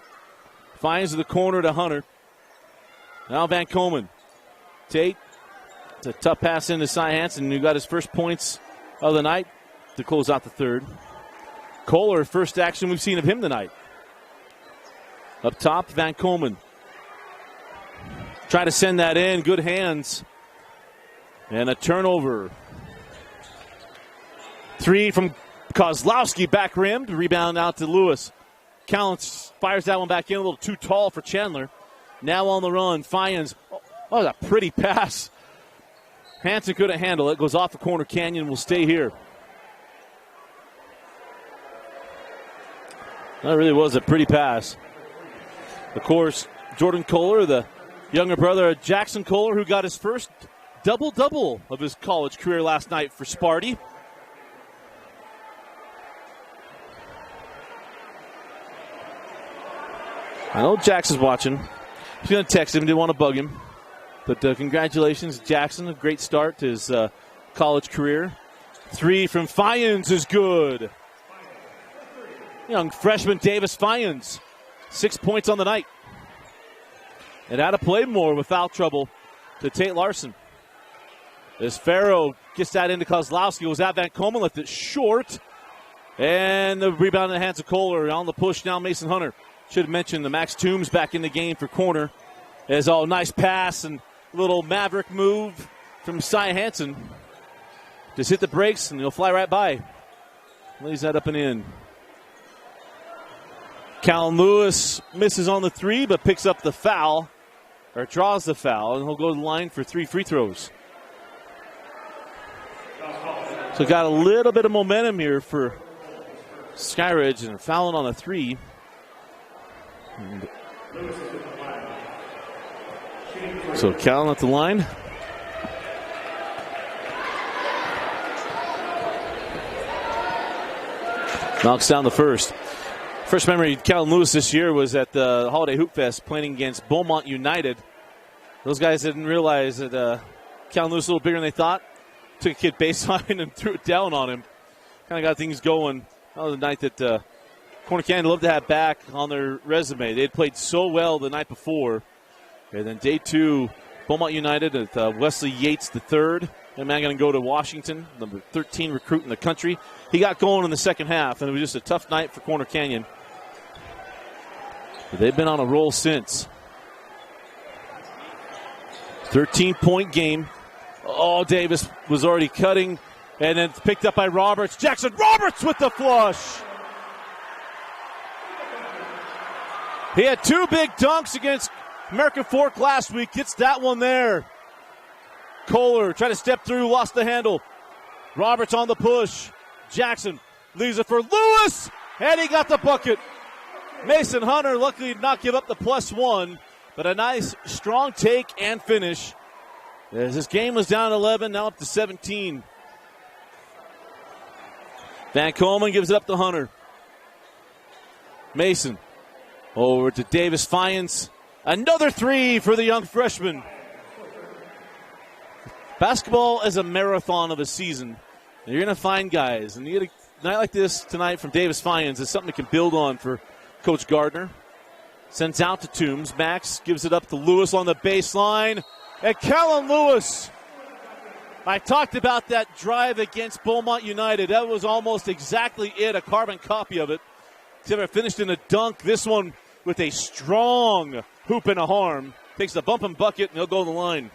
Fyans to the corner to Hunter. Now Van Komen. Tate. It's a tough pass into Cy Hansen, who got his first points of the night to close out the third. Kohler, first action we've seen of him tonight. Up top, Van Komen. Try to send that in. Good hands. And a turnover. Three from Kozlowski, back rimmed. Rebound out to Lewis. Callens fires that one back in. A little too tall for Chandler. Now on the run. Fyans. Oh, that pretty pass. Hansen couldn't handle it. Goes off the corner. Canyon will stay here. That really was a pretty pass. Of course, Jordan Kohler, the younger brother of Jackson Kohler, who got his first double-double of his college career last night for Sparty. I know Jackson's watching. He's going to text him. Didn't want to bug him. But congratulations, Jackson. A great start to his college career. Three from Fyans is good. Young freshman Davis Fyans. 6 points on the night. And had to play more with foul trouble to Tate Larson. As Farrow gets that into Kozlowski, was at Van Komen, left it short. And the rebound in the hands of Kohler. On the push now, Mason Hunter. Should have mentioned the Max Toombs back in the game for corner. As all nice pass and little maverick move from Cy Hansen. Just hit the brakes and he'll fly right by. Lays that up and in. Calvin Lewis misses on the three, but picks up the foul, or draws the foul, and he'll go to the line for 3 free throws. So got a little bit of momentum here for Skyridge, and fouling on the three. And so Calvin at the line. Knocks down the first. First memory of Calvin Lewis this year was at the Holiday Hoop Fest playing against Beaumont United. Those guys didn't realize that Calvin Lewis was a little bigger than they thought. Took a kid baseline and threw it down on him. Kind of got things going. That was the night that Corner Canyon loved to have back on their resume. They had played so well the night before. And then day two, Beaumont United with Wesley Yates III. And man going to go to Washington, number 13 recruit in the country. He got going in the second half, and it was just a tough night for Corner Canyon. But they've been on a roll since. 13-point game. Oh, Davis was already cutting, and then picked up by Roberts. Jackson Roberts with the flush. He had 2 big dunks against American Fork last week. Gets that one there. Kohler tried to step through, lost the handle. Roberts on the push. Jackson leaves it for Lewis, and he got the bucket. Mason Hunter luckily did not give up the +1, but a nice, strong take and finish. As this game was down 11, now up to 17. Van Coleman gives it up to Hunter. Mason over to Davis Fiennes. Another three for the young freshman. Basketball is a marathon of a season. You're going to find guys, and you get a night like this tonight from Davis Fiennes is something that can build on for Coach Gardner. Sends out to Toombs. Max gives it up to Lewis on the baseline. And Callum Lewis. I talked about that drive against Beaumont United. That was almost exactly it, a carbon copy of it. Except finished in a dunk. This one with a strong hoop and a harm. Takes the bump and bucket, and he'll go to the line.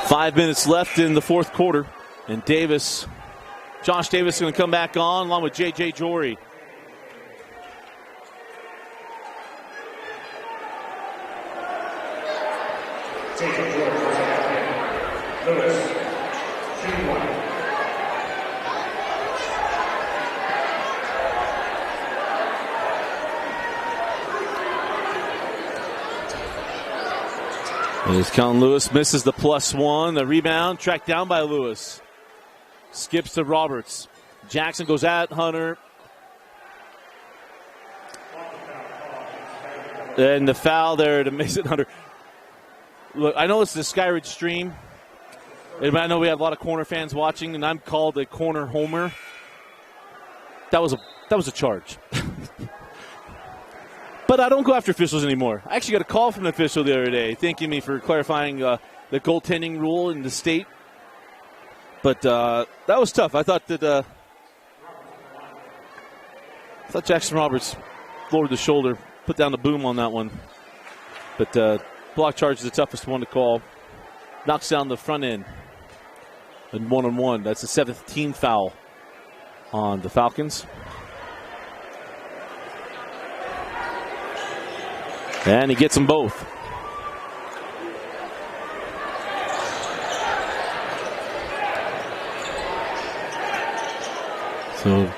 Five minutes left in the fourth quarter. And Josh Davis is going to come back on along with J.J. Jory. Lewis, shooting one. As Callum Lewis misses the +1. The rebound tracked down by Lewis. Skips to Roberts. Jackson goes at Hunter. And the foul there to Mason Hunter. Look, I know it's the Skyridge stream. And I know we have a lot of corner fans watching, and I'm called a corner homer. That was a charge. But I don't go after officials anymore. I actually got a call from an official the other day thanking me for clarifying the goaltending rule in the state. But that was tough. I thought Jackson Roberts lowered the shoulder, put down the boom on that one. But block charge is the toughest one to call. Knocks down the front end. And 1-on-1. That's the 7th team foul on the Falcons. And he gets them both. So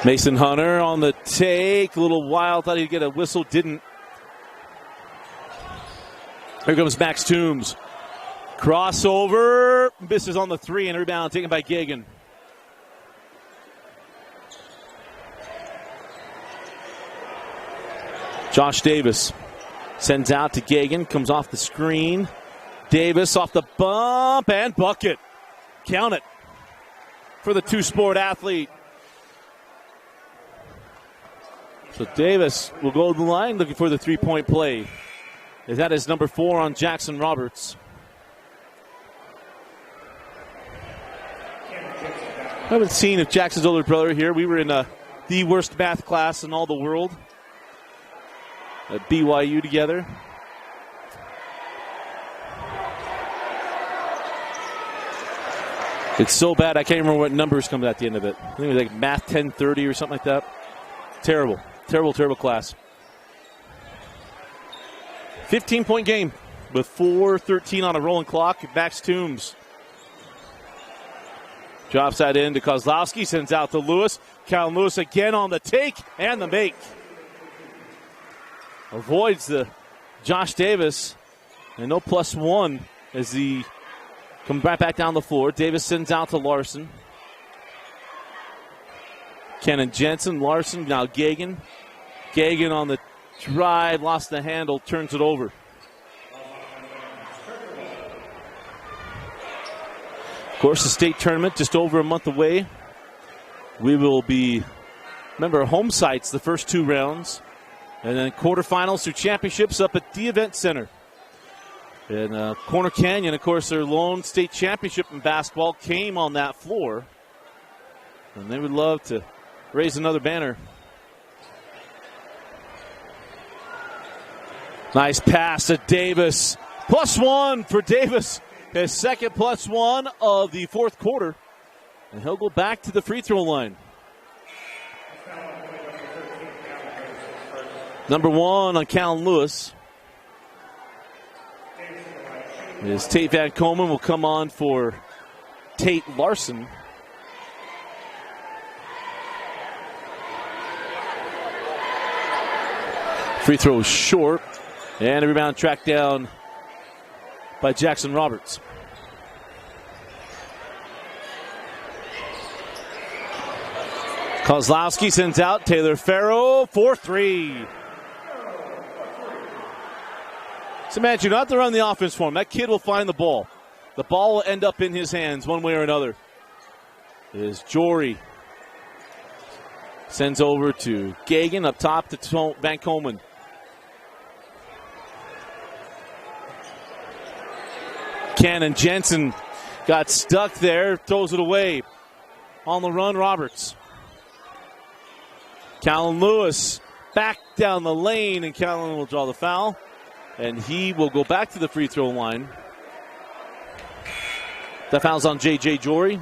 Mason Hunter on the take. A little wild. Thought he'd get a whistle. Didn't. Here comes Max Toombs. Crossover. Misses on the 3 and rebound taken by Gagan. Josh Davis sends out to Gagan. Comes off the screen. Davis off the bump and bucket. Count it for the two-sport athlete. So Davis will go to the line looking for the three-point play. That is number 4 on Jackson Roberts. I haven't seen if Jackson's older brother here. We were in the worst math class in all the world at BYU together. It's so bad I can't remember what numbers come at the end of it. I think it was like math 1030 or something like that. Terrible, terrible, terrible class. 15-point game with 4:13 on a rolling clock. Max Toombs drops that in to Kozlowski, sends out to Lewis. Callum Lewis again on the take and the make. Avoids the Josh Davis, and no +1 as he comes back down the floor. Davis sends out to Larson. Kenan Jensen, Larson, now Gagan. Gagan on the drive, lost the handle, turns it over. Of course, the state tournament just over a month away. We will be, remember, home sites the first 2 rounds. And then quarterfinals through championships up at the Event Center. And Corner Canyon, of course, their lone state championship in basketball came on that floor. And they would love to raise another banner. Nice pass to Davis. +1 for Davis. His second +1 of the fourth quarter. And he'll go back to the free throw line. Number 1 on Callum Lewis. As Tate Van Komen will come on for Tate Larson. Free throw is short, and a rebound tracked down by Jackson Roberts. Kozlowski sends out Taylor Farrow for 3. So, man, you don't have to run the offense for him. That kid will find the ball. The ball will end up in his hands one way or another. Is Jory sends over to Gagan up top to Van Komen. Cannon Jensen got stuck there, throws it away. On the run, Roberts. Callan Lewis back down the lane, and Callan will draw the foul. And he will go back to the free throw line. That foul's on J.J. Jory.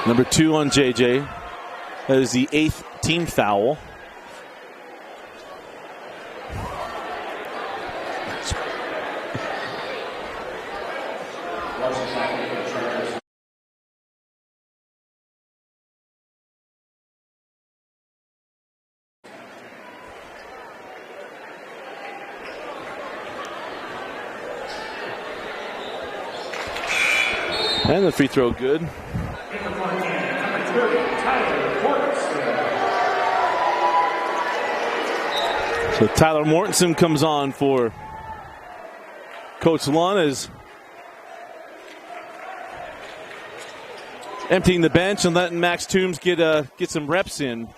Number 2 on J.J. That is the 8th team foul. And the free throw good. So Tyler Mortensen comes on for Coach Lund, as emptying the bench and letting Max Toombs get some reps in,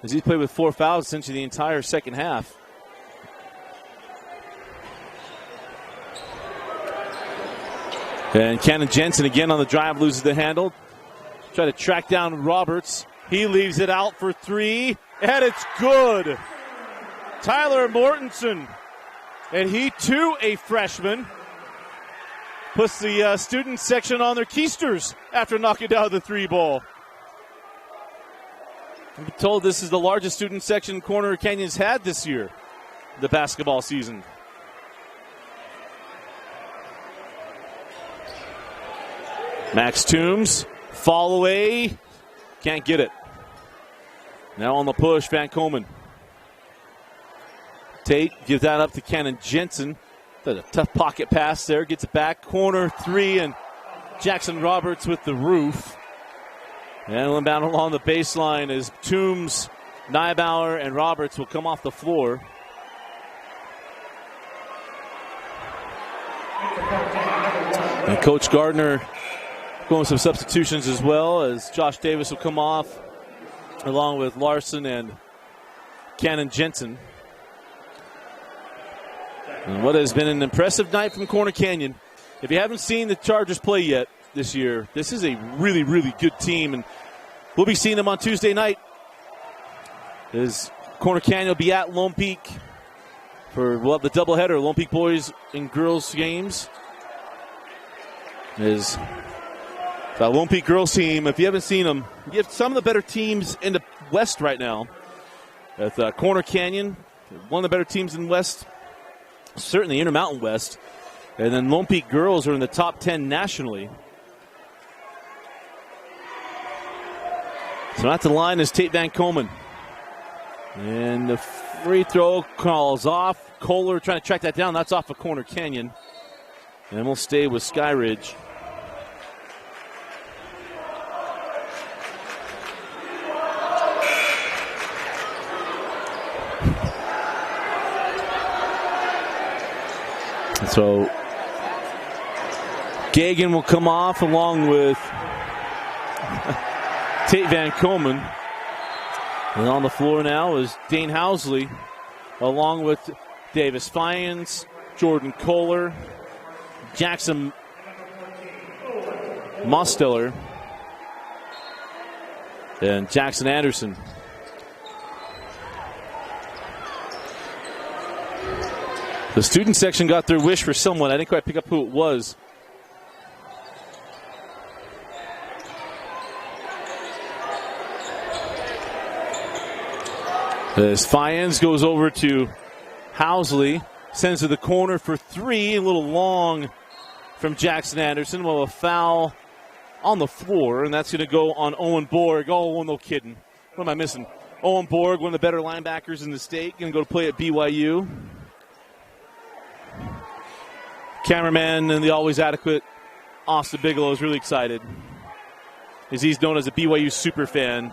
as he played with 4 fouls essentially the entire second half. And Cannon Jensen again on the drive, loses the handle. Try to track down Roberts. He leaves it out for 3, and it's good. Tyler Mortensen, and he too a freshman, puts the student section on their keisters after knocking down the 3 ball. I'm told this is the largest student section Corner Canyon's had this year, the basketball season. Max Toombs, fall away, can't get it. Now on the push, Van Komen. Tate gives that up to Cannon Jensen. Does a tough pocket pass there, gets it back, corner 3, and Jackson Roberts with the roof. And inbound along the baseline is Toombs, Neibauer, and Roberts will come off the floor. And Coach Gardner going with some substitutions as well, as Josh Davis will come off along with Larson and Cannon Jensen. And what has been an impressive night from Corner Canyon. If you haven't seen the Chargers play yet this year, this is a really, really good team, and we'll be seeing them on Tuesday night. As Corner Canyon will be at Lone Peak for the doubleheader, Lone Peak boys and girls games. Is the Lone Peak girls team, if you haven't seen them, you have some of the better teams in the West right now. With Corner Canyon, one of the better teams in West, certainly Intermountain West. And then Lone Peak girls are in the top 10 nationally. So at the line is Tate Van Komen. And the free throw calls off. Kohler trying to track that down. That's off of Corner Canyon. And we'll stay with Skyridge. So Gagan will come off along with Tate Van Komen. And on the floor now is Dane Housley along with Davis Fyans, Jordan Kohler, Jackson Mosteller, and Jackson Anderson. The student section got their wish for someone. I didn't quite pick up who it was. As Fiennes goes over to Housley, sends to the corner for three, a little long from Jackson Anderson. Well, a foul on the floor, and that's going to go on Owen Borg. Oh, no kidding. What am I missing? Owen Borg, one of the better linebackers in the state, going to go to play at BYU. Cameraman and the always adequate Austin Bigelow is really excited, as he's known as a BYU super fan.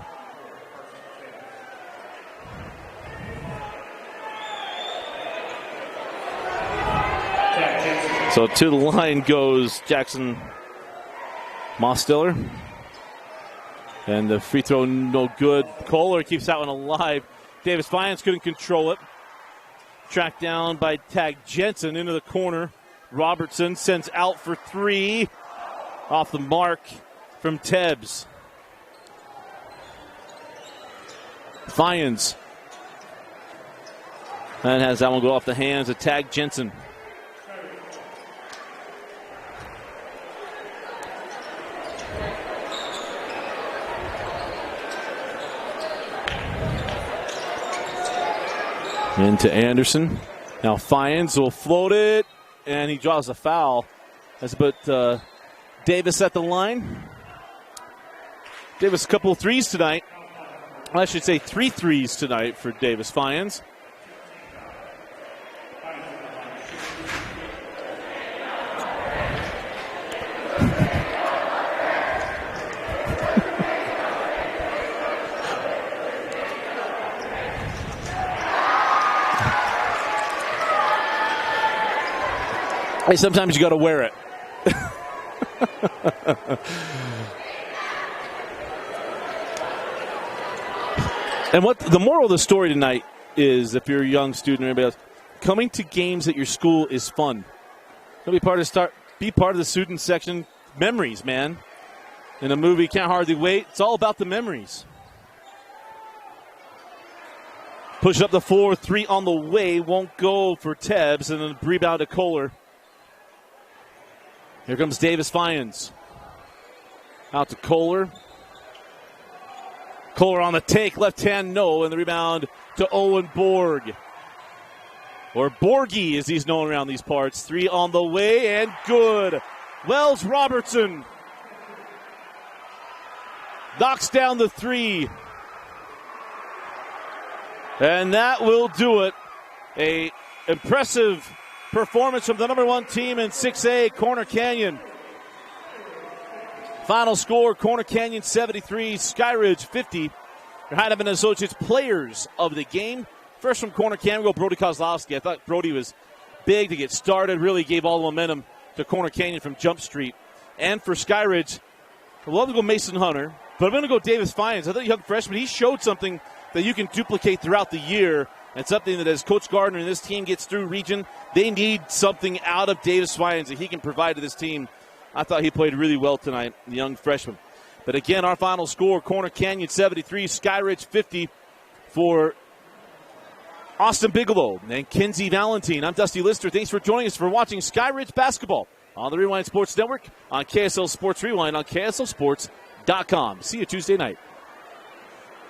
So to the line goes Jackson Mostiller. And the free throw no good. Kohler keeps that one alive. Davis Fiennes couldn't control it. Tracked down by Tag Jensen into the corner. Robertson sends out for three. Off the mark from Tebbs. Fiennes. And has that one go off the hands of Tag Jensen. Into Anderson. Now Fiennes will float it, and he draws a foul. That's put Davis at the line. Davis a couple of threes tonight. I should say 3 threes tonight for Davis Fiennes. Hey, sometimes you got to wear it. And what the moral of the story tonight is, if you're a young student or anybody else, coming to games at your school is fun. Be part of the student section. Memories, man. In a movie, Can't Hardly Wait, it's all about the memories. Push up the floor, 3 on the way, won't go for Tebbs, and then rebound to Kohler. Here comes Davis Fiennes. Out to Kohler. Kohler on the take, left hand no, and the rebound to Owen Borg. Or Borgie, as he's known around these parts. 3 on the way, and good. Wells Robertson knocks down the 3. And that will do it. A impressive performance from the number 1 team in 6A, Corner Canyon. Final score, Corner Canyon 73, Skyridge 50. Your Heinemann Associates players of the game. First from Corner Canyon, we'll go Brody Kozlowski. I thought Brody was big to get started, really gave all the momentum to Corner Canyon from Jump Street. And for Skyridge, I'd love to go Mason Hunter, but I'm going to go Davis Fiennes. I thought young freshman, he showed something that you can duplicate throughout the year, and something that as Coach Gardner and this team gets through region, they need something out of Davis Fiennes that he can provide to this team. I thought he played really well tonight, the young freshman. But again, our final score, Corner Canyon 73, Skyridge 50 for Austin Bigelow and Kinsey Valentine. I'm Dusty Lister. Thanks for joining us for watching Skyridge basketball on the Rewind Sports Network, on KSL Sports Rewind, on KSLSports.com. See you Tuesday night.